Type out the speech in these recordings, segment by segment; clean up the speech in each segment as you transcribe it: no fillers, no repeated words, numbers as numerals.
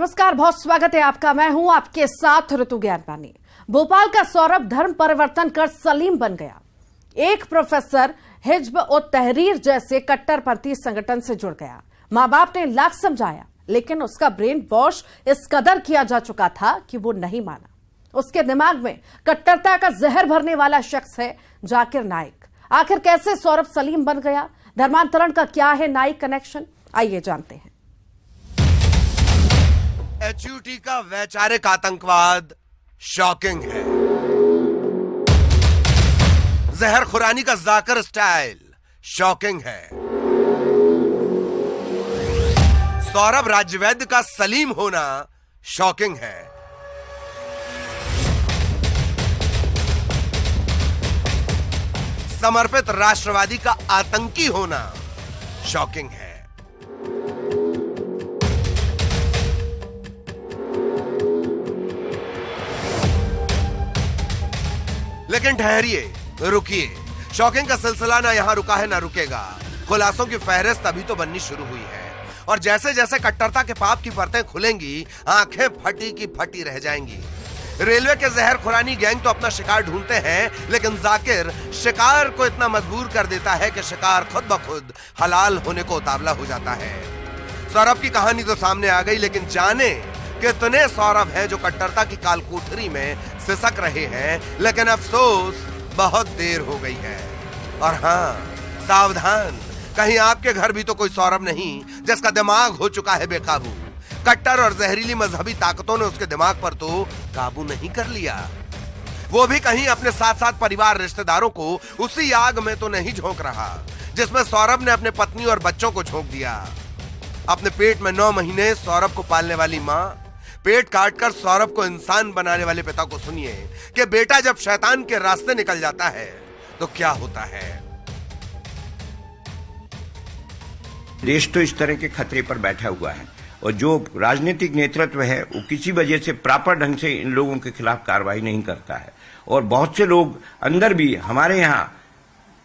नमस्कार, बहुत स्वागत है आपका। मैं हूं आपके साथ ऋतु ज्ञानपानी। भोपाल का सौरभ धर्म परिवर्तन कर सलीम बन गया। एक प्रोफेसर हिज्ब उत तहरीर जैसे कट्टरपंथी संगठन से जुड़ गया। मां बाप ने लाख समझाया, लेकिन उसका ब्रेन वॉश इस कदर किया जा चुका था कि वो नहीं माना। उसके दिमाग में कट्टरता का जहर भरने वाला शख्स है जाकिर नाइक। आखिर कैसे सौरभ सलीम बन गया? धर्मांतरण का क्या है नाइक कनेक्शन? आइए जानते हैं। एचयूटी का वैचारिक आतंकवाद शॉकिंग है। जहर खुरानी का जाकिर स्टाइल शॉकिंग है। सौरभ राज्यवैद्य का सलीम होना शॉकिंग है। समर्पित राष्ट्रवादी का आतंकी होना शॉकिंग है। लेकिन ठहरिए, रुकिए। शॉकिंग का सिलसिला ना यहां रुका है ना रुकेगा। खुलासों की फहरिस्त अभी तो बननी शुरू हुई है, और जैसे जैसे कट्टरता के पाप की परतें खुलेंगी, आंखें फटी की फटी रह जाएंगी। रेलवे के जहर खुरानी गैंग तो अपना शिकार ढूंढते हैं, लेकिन जाकिर शिकार को इतना मजबूर कर देता है कि शिकार खुद ब खुद हलाल होने को उतावला हो जाता है। सौरभ की कहानी तो सामने आ गई, लेकिन जाने कितने सौरभ हैं जो कट्टरता की कालकोठरी में सिसक रहे हैं, लेकिन अफसोस बहुत देर हो गई है। और हाँ, सावधान, कहीं आपके घर भी तो कोई सौरभ नहीं जिसका दिमाग हो चुका है बेकाबू। कट्टर और जहरीली मजहबी ताकतों ने उसके दिमाग पर तो काबू नहीं कर लिया। वो भी कहीं अपने साथ साथ परिवार रिश्तेदारों को उसी आग में तो नहीं झोंक रहा जिसमें सौरभ ने अपने पत्नी और बच्चों को झोंक दिया। अपने पेट में 9 महीने सौरभ को पालने वाली माँ, पेट काटकर सौरभ को इंसान बनाने वाले पिता को सुनिए कि बेटा जब शैतान के रास्ते निकल जाता है तो क्या होता है। देश तो इस तरह के खतरे पर बैठा हुआ है, और जो राजनीतिक नेतृत्व है वो किसी वजह से प्रॉपर ढंग से इन लोगों के खिलाफ कार्रवाई नहीं करता है। और बहुत से लोग अंदर भी हमारे यहाँ,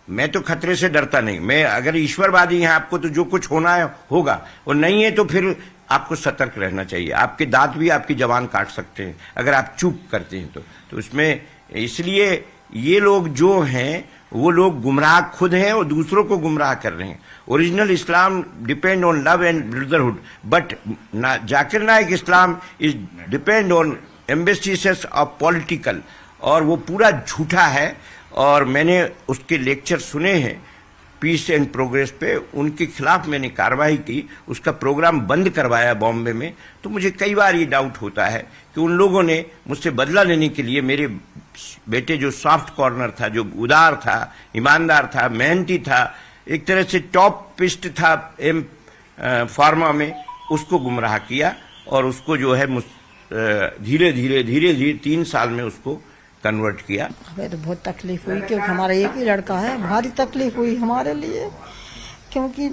मैं तो खतरे से डरता नहीं। मैं अगर ईश्वरवादी हैं आपको तो जो कुछ होना है होगा, और नहीं है तो फिर आपको सतर्क रहना चाहिए। आपके दांत भी आपकी जबान काट सकते हैं अगर आप चूक करते हैं तो उसमें, इसलिए ये लोग जो हैं वो लोग गुमराह खुद हैं और दूसरों को गुमराह कर रहे हैं। Original Islam depend on love and brotherhood, but Zakir Naik Islam is depend on ambiences of political, और वो पूरा झूठा है। और मैंने उसके लेक्चर सुने हैं पीस एंड प्रोग्रेस पे, उनके खिलाफ मैंने कार्रवाई की, उसका प्रोग्राम बंद करवाया बॉम्बे में। तो मुझे कई बार ये डाउट होता है कि उन लोगों ने मुझसे बदला लेने के लिए, मेरे बेटे जो सॉफ्ट कॉर्नर था, जो उदार था, ईमानदार था, मेहनती था, एक तरह से टॉप पिस्ट था फार्मा में, उसको गुमराह किया और उसको जो है धीरे धीरे 3 साल में उसको कन्वर्ट किया। हमें तो बहुत तकलीफ हुई, क्योंकि हमारा एक ही लड़का है। भारी तकलीफ हुई हमारे लिए, क्योंकि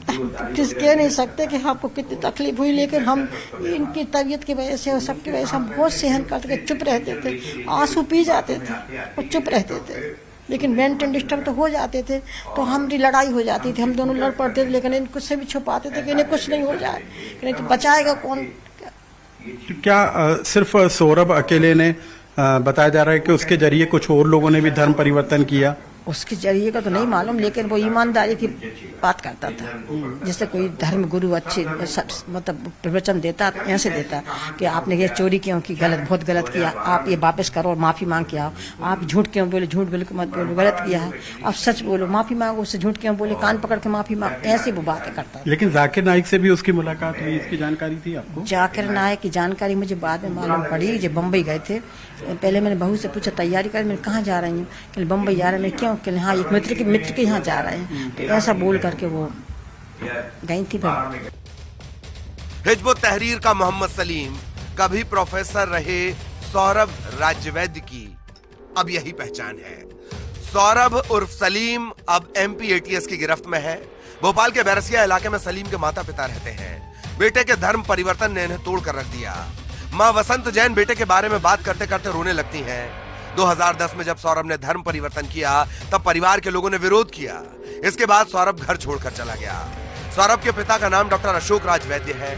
किस कह नहीं सकते कि आपको कितनी तकलीफ हुई, लेकिन हम इनकी तबीयत की वजह से और सबकी वजह से हम बहुत सहन करते, चुप रहते थे, आंसू पी जाते थे और चुप रहते थे। लेकिन मेंटल डिस्टर्ब तो हो जाते थे, तो हमारी लड़ाई हो जाती थी, हम दोनों लड़ पड़ते थे, लेकिन इनको से भी छुपाते थे कि इन्हें कुछ नहीं हो जाए, नहीं तो बचाएगा कौन। क्या सिर्फ सौरभ अकेले ने बताया जा रहा है कि उसके जरिए कुछ और लोगों ने भी धर्म परिवर्तन किया? उसके जरिए का तो नहीं मालूम, लेकिन वो ईमानदारी की बात करता था। जैसे कोई धर्म गुरु अच्छे मतलब प्रवचन देता, ऐसे देता कि आपने ये चोरी क्यों की, बहुत गलत किया, आप ये वापस करो और माफी मांग के आओ। आप झूठ क्यों बोले, झूठ बोले मत बोलो, गलत किया है, आप सच बोलो, माफी मांगो। उससे झूठ क्यों बोले, कान पकड़ के माफी मांगो, ऐसी वो बातें करता। लेकिन जाकिर नाइक से भी उसकी मुलाकात हुई, इसकी जानकारी थी आपको? जाकिर नाइक की जानकारी मुझे बाद में मालूम पड़ी, जब बम्बई गए थे। पहले मैंने बहू से पूछा तैयारी कर, मैंने कहाँ जा रही हूँ, कि बम्बई जा रहे हैं। क्यों? कि हाँ, एक मित्र के यहाँ जा रहे हैं। तो ऐसा बोल करके वो गई थी। हिज्ब उत तहरीर का मोहम्मद सलीम कभी प्रोफेसर रहे सौरभ राज्यवैद्य की अब यही पहचान है। सौरभ उर्फ सलीम अब MP ATS की गिरफ्त में है। भोपाल के बैरसिया इलाके में सलीम के माता पिता रहते हैं। बेटे के धर्म परिवर्तन ने इन्हें तोड़ कर रख दिया। माँ वसंत जैन बेटे के बारे में बात करते करते रोने लगती हैं। 2010 में जब सौरभ ने धर्म परिवर्तन किया तब परिवार के लोगों ने विरोध किया। इसके बाद सौरभ घर छोड़कर चला गया। सौरभ के पिता का नाम डॉक्टर अशोक राज वैद्य है।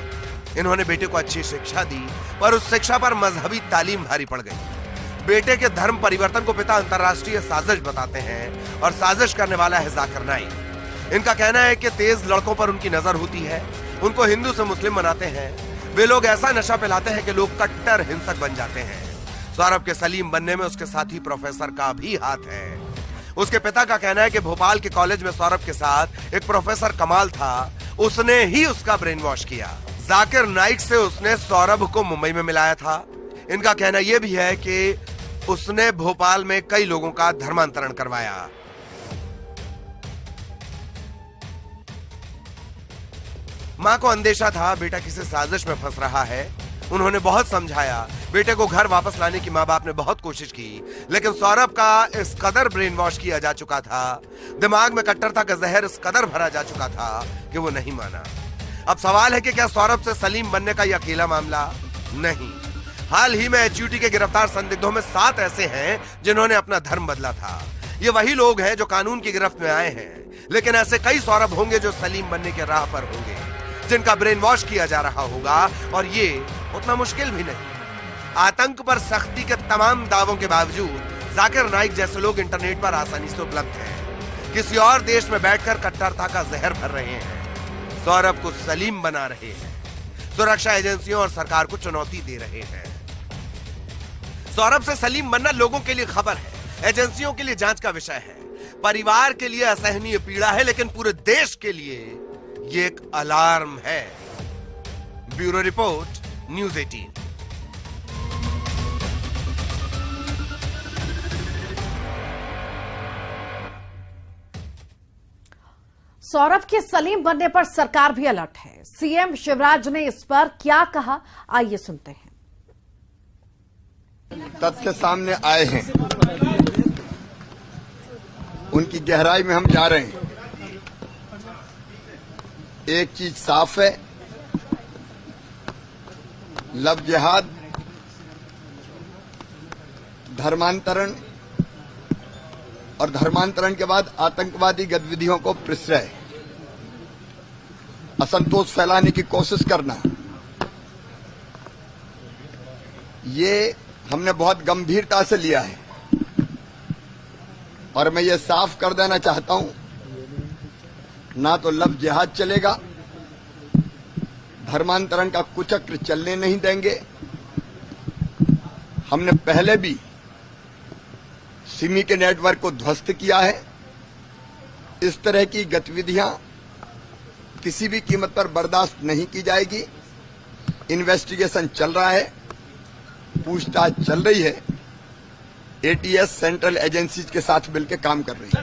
इन्होंने बेटे को अच्छी शिक्षा दी, पर उस शिक्षा पर मजहबी तालीम भारी पड़ गई। बेटे के धर्म परिवर्तन को पिता अंतर्राष्ट्रीय साजिश बताते हैं और साजिश करने वाला है जाकिर नाइक। इनका कहना है कि तेज लड़कों पर उनकी नजर होती है, उनको हिंदू से मुस्लिम बनाते हैं। वे लोग ऐसा नशा पिलाते हैं कि लोग कट्टर हिंसक बन जाते हैं। सौरभ के सलीम बनने में उसके साथी प्रोफेसर का भी हाथ है। उसके पिता का कहना है कि भोपाल के कॉलेज में सौरभ के साथ एक प्रोफेसर कमाल था, उसने ही उसका ब्रेन वॉश किया। जाकिर नाइक से उसने सौरभ को मुंबई में मिलाया था। इनका कहना यह भी है कि उसने भोपाल में कई लोगों का धर्मांतरण करवाया। मां को अंदेशा था बेटा किसी साजिश में फंस रहा है। उन्होंने बहुत समझाया, बेटे को घर वापस लाने की मां बाप ने बहुत कोशिश की, लेकिन सौरभ का इस कदर ब्रेन वॉश किया जा चुका था, दिमाग में कट्टरता का जहर इस कदर भरा जा चुका था कि वो नहीं माना। अब सवाल है कि क्या सौरभ से सलीम बनने का यह अकेला मामला? नहीं, हाल ही में एचयूटी के गिरफ्तार संदिग्धों में 7 ऐसे हैं जिन्होंने अपना धर्म बदला था। ये वही लोग हैं जो कानून की गिरफ्त में आए हैं, लेकिन ऐसे कई सौरभ होंगे जो सलीम बनने के राह पर होंगे, जिनका ब्रेन वॉश किया जा रहा होगा, और ये उतना मुश्किल भी नहीं। आतंक पर सख्ती के तमाम दावों के बावजूद जाकिर नाइक जैसे लोग इंटरनेट पर आसानी से उपलब्ध हैं। किसी और देश में बैठकर कट्टरता का जहर भर रहे हैं, सौरभ को सलीम बना रहे हैं, सुरक्षा एजेंसियों और सरकार को चुनौती दे रहे हैं। सौरभ से सलीम बनना लोगों के लिए खबर है, एजेंसियों के लिए जांच का विषय है, परिवार के लिए असहनीय पीड़ा है, लेकिन पूरे देश के लिए ये एक अलार्म है। Bureau report, news 18। सौरभ के सलीम बनने पर सरकार भी अलर्ट है। सीएम शिवराज ने इस पर क्या कहा, आइए सुनते हैं। तथ्य सामने आए हैं, उनकी गहराई में हम जा रहे हैं। एक चीज साफ है, लव जिहाद, धर्मांतरण और धर्मांतरण के बाद आतंकवादी गतिविधियों को प्रश्रय, असंतोष फैलाने की कोशिश करना, ये हमने बहुत गंभीरता से लिया है। और मैं ये साफ कर देना चाहता हूं, ना तो लव जिहाद चलेगा, धर्मांतरण का कुचक्र चलने नहीं देंगे। हमने पहले भी सिमी के नेटवर्क को ध्वस्त किया है। इस तरह की गतिविधियां किसी भी कीमत पर बर्दाश्त नहीं की जाएगी। इन्वेस्टिगेशन चल रहा है, पूछताछ चल रही है, एटीएस सेंट्रल एजेंसीज के साथ मिलकर काम कर रही है।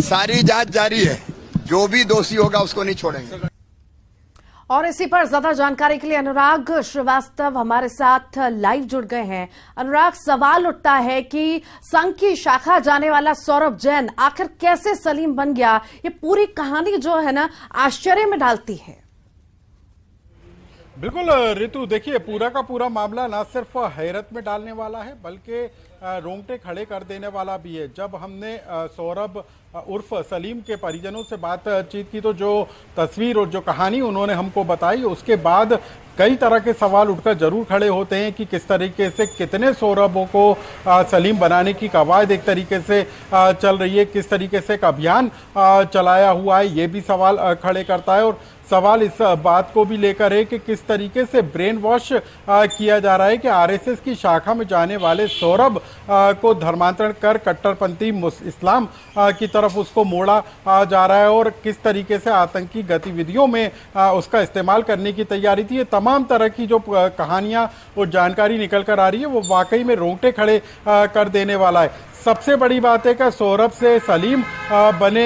सारी जांच जारी है, जो भी दोषी होगा उसको नहीं छोड़ेंगे। और इसी पर ज्यादा जानकारी के लिए अनुराग श्रीवास्तव हमारे साथ लाइव जुड़ गए हैं। अनुराग, सवाल उठता है कि संघ की शाखा जाने वाला सौरभ जैन आखिर कैसे सलीम बन गया? ये पूरी कहानी जो है ना, आश्चर्य में डालती है। बिल्कुल ऋतु, देखिए पूरा का पूरा मामला ना सिर्फ हैरत में डालने वाला है बल्कि रोंगटे खड़े कर देने वाला भी है। जब हमने सौरभ उर्फ सलीम के परिजनों से बातचीत की तो जो तस्वीर और जो कहानी उन्होंने हमको बताई, उसके बाद कई तरह के सवाल उठकर जरूर खड़े होते हैं कि किस तरीके से कितने सौरभों को सलीम बनाने की कवायद एक तरीके से चल रही है, किस तरीके से एक अभियान चलाया हुआ है, ये भी सवाल खड़े करता है। और सवाल इस बात को भी लेकर है कि किस तरीके से ब्रेन वॉश किया जा रहा है कि आरएसएस की शाखा में जाने वाले सौरभ को धर्मांतरण कर कट्टरपंथी इस्लाम की तरफ उसको मोड़ा जा रहा है और किस तरीके से आतंकी गतिविधियों में उसका इस्तेमाल करने की तैयारी थी। ये तमाम तरह की जो कहानियां और जानकारी निकल कर आ रही है वो वाकई में रोंगटे खड़े कर देने वाला है। सबसे बड़ी बात है कि सौरभ से सलीम बने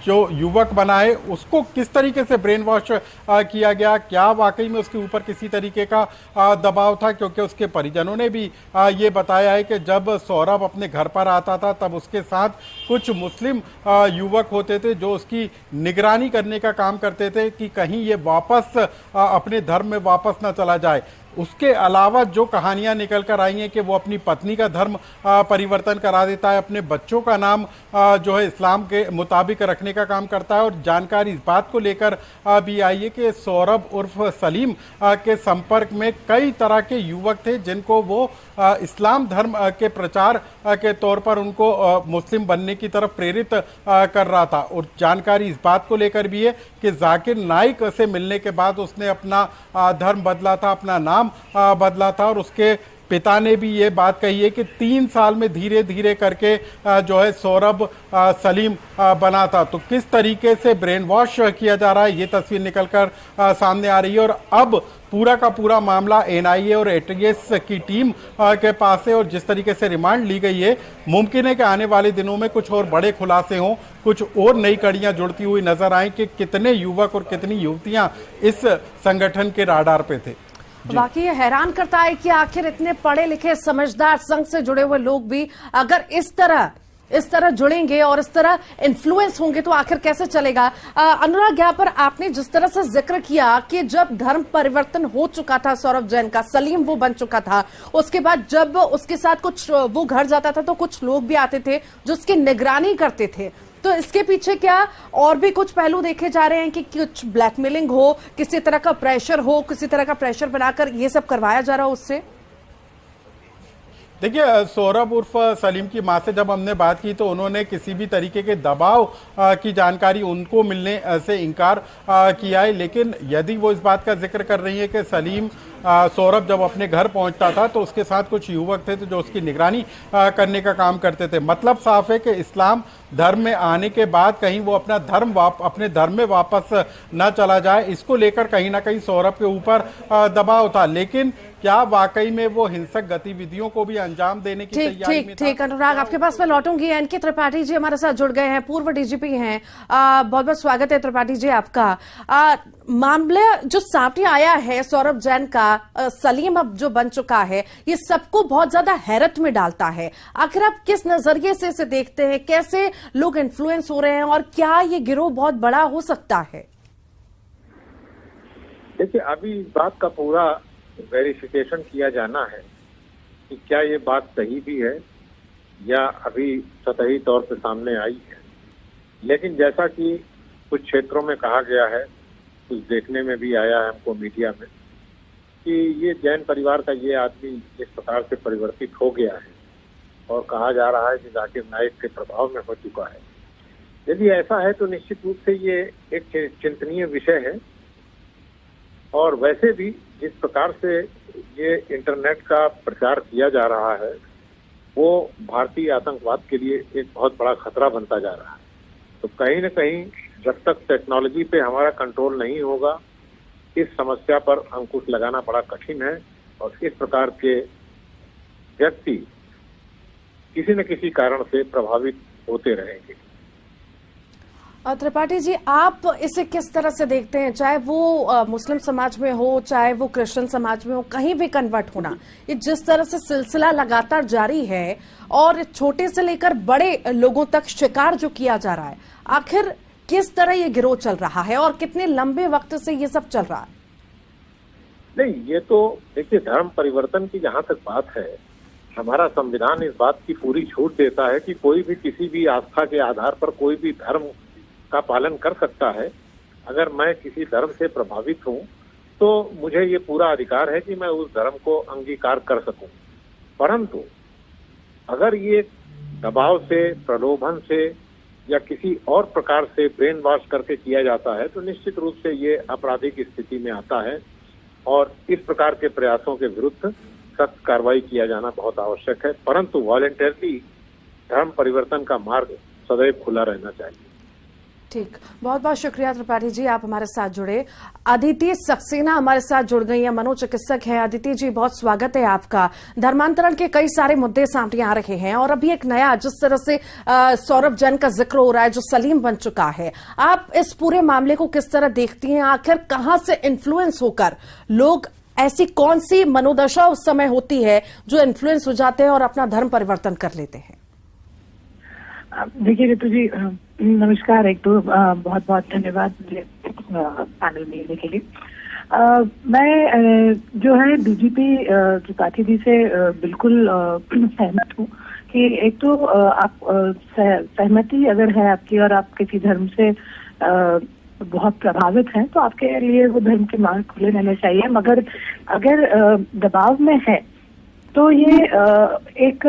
जो युवक बना है उसको किस तरीके से ब्रेन वॉश किया गया, क्या वाकई में उसके ऊपर किसी तरीके का दबाव था? क्योंकि उसके परिजनों ने भी ये बताया है कि जब सौरभ अपने घर पर आता था तब उसके साथ कुछ मुस्लिम युवक होते थे जो उसकी निगरानी करने का काम करते थे कि कहीं ये वापस अपने धर्म में वापस न चला जाए। उसके अलावा जो कहानियां निकल कर आई हैं कि वो अपनी पत्नी का धर्म परिवर्तन करा देता है, अपने बच्चों का नाम जो है इस्लाम के मुताबिक रखने का काम करता है। और जानकारी इस बात को लेकर भी आई है कि सौरभ उर्फ सलीम के संपर्क में कई तरह के युवक थे जिनको वो इस्लाम धर्म के प्रचार के तौर पर उनको मुस्लिम बनने की तरफ प्रेरित कर रहा था। और जानकारी इस बात को लेकर भी है कि जाकिर नाइक से मिलने के बाद उसने अपना धर्म बदला था, अपना नाम बदला था। और उसके पिता ने भी ये बात कही है कि 3 साल में धीरे धीरे करके जो है सौरभ सलीम बना था। तो किस तरीके से ब्रेन वॉश किया जा रहा है ये तस्वीर निकलकर सामने आ रही है। और अब पूरा का पूरा मामला एनआईए और एटीएस की टीम के पास है। और जिस तरीके से रिमांड ली गई है, मुमकिन है कि आने वाले दिनों में कुछ और बड़े खुलासे हों, कुछ और नई कड़ियां जुड़ती हुई नजर आए कि कितने युवक और कितनी युवतियां इस संगठन के राडार पे थे। बाकी ये हैरान करता है कि आखिर इतने पढ़े लिखे समझदार संघ से जुड़े हुए लोग भी अगर इस तरह जुड़ेंगे और इस तरह इन्फ्लुएंस होंगे तो आखिर कैसे चलेगा। अनुराग, यहाँ पर आपने जिस तरह से जिक्र किया कि जब धर्म परिवर्तन हो चुका था सौरभ जैन का, सलीम वो बन चुका था, उसके बाद जब उसके साथ कुछ वो घर जाता था तो कुछ लोग भी आते थे जो उसकी निगरानी करते थे। तो इसके पीछे क्या और भी कुछ पहलू देखे जा रहे हैं कि कुछ ब्लैकमेलिंग हो, किसी तरह का प्रेशर हो, किसी तरह का प्रेशर बनाकर ये सब करवाया जा रहा हो उससे? देखिए, सौरभ उर्फ सलीम की मां से जब हमने बात की तो उन्होंने किसी भी तरीके के दबाव की जानकारी उनको मिलने से इनकार किया है। लेकिन यदि वो इस बात का जिक्र कर रही है कि सलीम सौरभ जब अपने घर पहुंचता था तो उसके साथ कुछ युवक थे जो उसकी निगरानी करने का काम करते थे, मतलब साफ है कि इस्लाम धर्म में आने के बाद कहीं वो अपना अपने धर्म में वापस न चला जाए, इसको लेकर कहीं ना कहीं सौरभ के ऊपर दबाव था। लेकिन क्या वाकई में वो हिंसक गतिविधियों को भी अंजाम देने की तैयारी में था? ठीक अनुराग, आपके पास मैं लौटूंगी। एनके त्रिपाठी जी हमारे साथ जुड़ गए हैं, पूर्व डीजीपी हैं। बहुत बहुत स्वागत है त्रिपाठी जी आपका। मामला जो सामने आया है सौरभ जैन का, सलीम अब जो बन चुका है, ये सबको बहुत ज्यादा हैरत में डालता है। आखिर आप किस नजरिए से इसे देखते हैं, कैसे लोग इन्फ्लुएंस हो रहे हैं और क्या ये गिरोह बहुत बड़ा हो सकता है? देखिए, अभी इस बात का पूरा वेरिफिकेशन किया जाना है कि क्या ये बात सही भी है या अभी सतही तौर पे सामने आई है। लेकिन जैसा कि कुछ क्षेत्रों में कहा गया है, कुछ देखने में भी आया है हमको मीडिया में, कि ये जैन परिवार का ये आदमी इस प्रकार से परिवर्तित हो गया है और कहा जा रहा है कि जाकिर नाइक के प्रभाव में हो चुका है। यदि ऐसा है तो निश्चित रूप से ये एक चिंतनीय विषय है। और वैसे भी जिस प्रकार से ये इंटरनेट का प्रचार किया जा रहा है वो भारतीय आतंकवाद के लिए एक बहुत बड़ा खतरा बनता जा रहा है। तो कहीं न कहीं जब तक टेक्नोलॉजी पे हमारा कंट्रोल नहीं होगा, इस समस्या पर अंकुश लगाना बड़ा कठिन है। और इस प्रकार के व्यक्ति किसी न किसी कारण से प्रभावित होते रहेंगे। त्रिपाठी जी, आप इसे किस तरह से देखते हैं, चाहे वो मुस्लिम समाज में हो, चाहे वो क्रिश्चियन समाज में हो, कहीं भी कन्वर्ट होना, ये जिस तरह से सिलसिला लगातार जारी है और छोटे से लेकर बड़े लोगों तक शिकार जो किया जा रहा है, आखिर किस तरह ये गिरोह चल रहा है और कितने लंबे वक्त से ये सब चल रहा है? नहीं, ये तो देखिए, धर्म परिवर्तन की जहां तक बात है, हमारा संविधान इस बात की पूरी छूट देता है कि कोई भी किसी भी आस्था के आधार पर कोई भी धर्म का पालन कर सकता है। अगर मैं किसी धर्म से प्रभावित हूं तो मुझे ये पूरा अधिकार है कि मैं उस धर्म को अंगीकार कर सकूं। परंतु अगर ये दबाव से, प्रलोभन से या किसी और प्रकार से ब्रेन वॉश करके किया जाता है तो निश्चित रूप से ये आपराधिक स्थिति में आता है। और इस प्रकार के प्रयासों के विरुद्ध सख्त कार्रवाई किया जाना बहुत आवश्यक है। परंतु वॉलंटियरली धर्म परिवर्तन का मार्ग सदैव खुला रहना चाहिए। ठीक, बहुत बहुत शुक्रिया त्रिपाठी जी, आप हमारे साथ जुड़े। अदिति सक्सेना हमारे साथ जुड़ गई हैं, मनोचिकित्सक हैं। अदिति जी, बहुत स्वागत है आपका। धर्मांतरण के कई सारे मुद्दे सामने आ रहे हैं और अभी एक नया, जिस तरह से सौरभ जैन का जिक्र हो रहा है, जो सलीम बन चुका है, आप इस पूरे मामले को किस तरह देखती हैं? आखिर कहां से इन्फ्लुएंस होकर लोग, ऐसी कौन सी मनोदशा उस समय होती है जो इन्फ्लुएंस हो जाते हैं और अपना धर्म परिवर्तन कर लेते हैं? देखिए ऋतु जी, नमस्कार। एक तो बहुत बहुत धन्यवाद मुझे पैनल में लेने के लिए। मैं जो है डीजीपी त्रिपाठी जी से बिल्कुल सहमत हूँ कि एक तो आप सहमति अगर है आपकी और आप किसी धर्म से बहुत प्रभावित हैं तो आपके लिए वो धर्म के मार्ग खुले रहने चाहिए, मगर अगर दबाव में है तो ये एक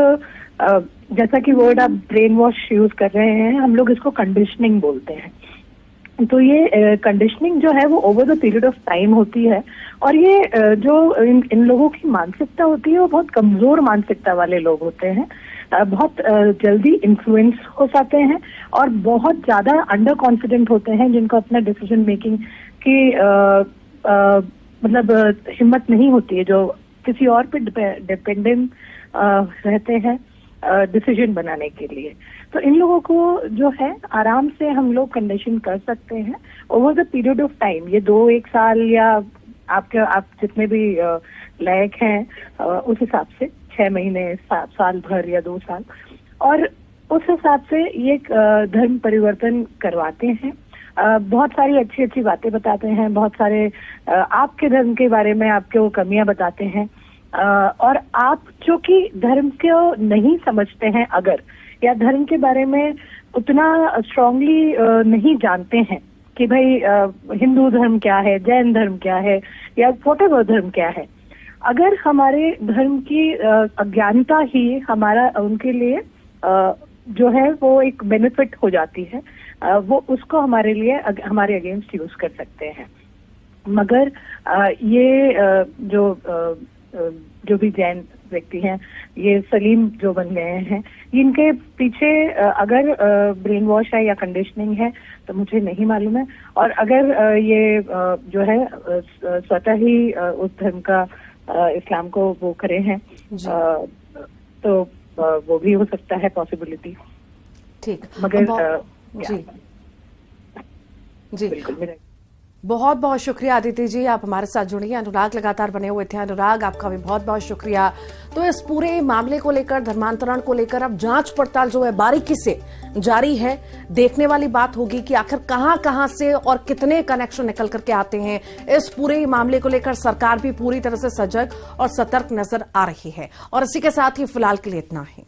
जैसा कि वर्ड आप ब्रेन वॉश यूज कर रहे हैं, हम लोग इसको कंडीशनिंग बोलते हैं। तो ये कंडीशनिंग जो है वो over the period of time होती है और ये जो इन लोगों की मानसिकता होती है वो बहुत कमजोर मानसिकता वाले लोग होते हैं, बहुत जल्दी इन्फ्लुएंस हो जाते हैं और बहुत ज्यादा अंडर कॉन्फिडेंट होते हैं, जिनको अपना डिसीजन मेकिंग की मतलब हिम्मत नहीं होती है, जो किसी और पे डिपेंडेंट रहते हैं डिसीजन बनाने के लिए। तो इन लोगों को जो है आराम से हम लोग कंडीशन कर सकते हैं over the period of time. ये 2-1 साल या आप जितने भी लायक हैं उस हिसाब से 6 महीने, साल भर या 2 साल, और उस हिसाब से ये धर्म परिवर्तन करवाते हैं। बहुत सारी अच्छी अच्छी बातें बताते हैं, बहुत सारे आपके धर्म के बारे में आपके वो कमियां बताते हैं, और आप जो कि धर्म को नहीं समझते हैं अगर, या धर्म के बारे में उतना स्ट्रांगली नहीं जानते हैं कि भाई हिंदू धर्म क्या है, जैन धर्म क्या है, या व्हाटएवर धर्म क्या है, अगर हमारे धर्म की अज्ञानता ही हमारा उनके लिए जो है वो एक बेनिफिट हो जाती है, वो उसको हमारे लिए हमारे अगेंस्ट यूज कर सकते हैं। मगर ये जो भी जैन व्यक्ति हैं, ये सलीम जो बन गए हैं, इनके पीछे अगर ब्रेन वॉश है या कंडीशनिंग है तो मुझे नहीं मालूम है, और अगर ये जो है स्वतः ही उस धर्म का इस्लाम को वो करे हैं तो वो भी हो सकता है पॉसिबिलिटी। ठीक, मगर जी बिल्कुल मेरा बहुत बहुत शुक्रिया अदिति जी, आप हमारे साथ जुड़ी हैं। अनुराग लगातार बने हुए थे। अनुराग, आपका भी बहुत बहुत शुक्रिया। तो इस पूरे मामले को लेकर, धर्मांतरण को लेकर अब जांच पड़ताल जो है बारीकी से जारी है। देखने वाली बात होगी कि आखिर कहां से और कितने कनेक्शन निकल करके आते हैं। इस पूरे मामले को लेकर सरकार भी पूरी तरह से सजग और सतर्क नजर आ रही है। और इसी के साथ ही फिलहाल के लिए इतना ही।